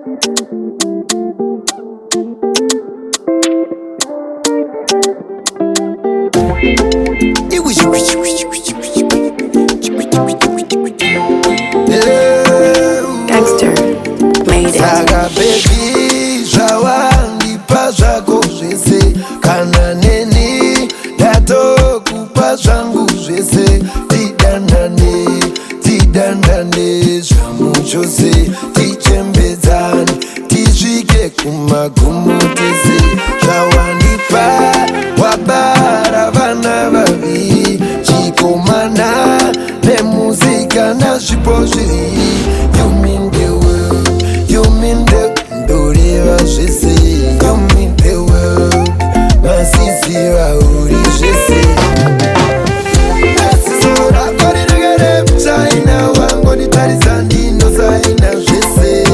Gangster made it. Saka baby, zvawanipa zvako zvese, kana neni ndatokupa zvangu zvese. Tidandane zvamu chose, tichembedzane tisvike kumagumo tese. Zvawanipa wabara vana vaviri, chikomana nemusikana zvipo zviviri. You mean the world, you mean the ndoreva zvese. You mean the world, masisi vauri zvese. China wangu nitarisa ndino zaina zvese.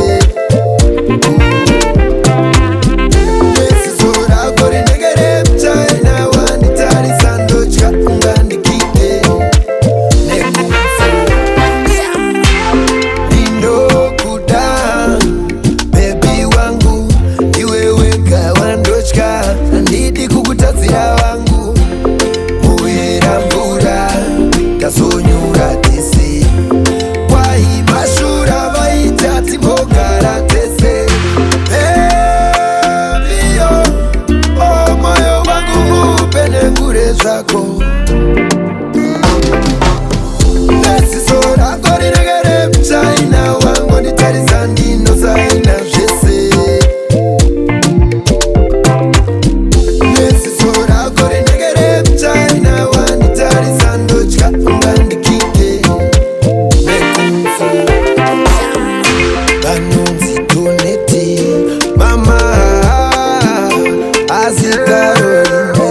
Nesisora kori negere China wanitarisa ndocha ungandikite nekufa. Indokuda baby wangu, iwe wega wandotya, handidi kukutadzira wangu. Muyera mvura tasonyura tese, waimashura vaita timbogara tese. Baby oh moyo wangu mupe nengure zvako. Nesiso rako rinegere China wangu nitarisa ndino zaina zvese. Nesiso rako rinegere China wanitarisa ndotya ungandikite nekufa. Vanonzi doneti mama asikarorime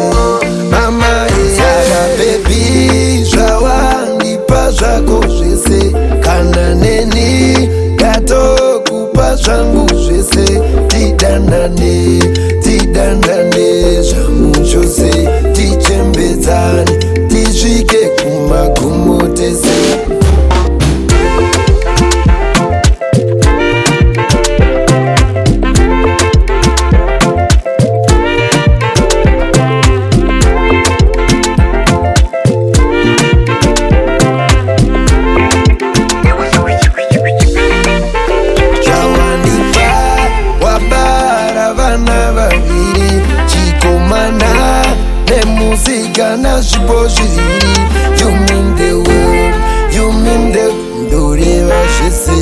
mama saka bebi, zvawanipa zvako zvese, kana neni ndatokupa zvangu zvese. Tidandane zvamu chose, tichembedzane tisvike kumagumo tese. Chikomana nemusikana zvipo zviviri. You mean the world, you mean the ndoreva zvese.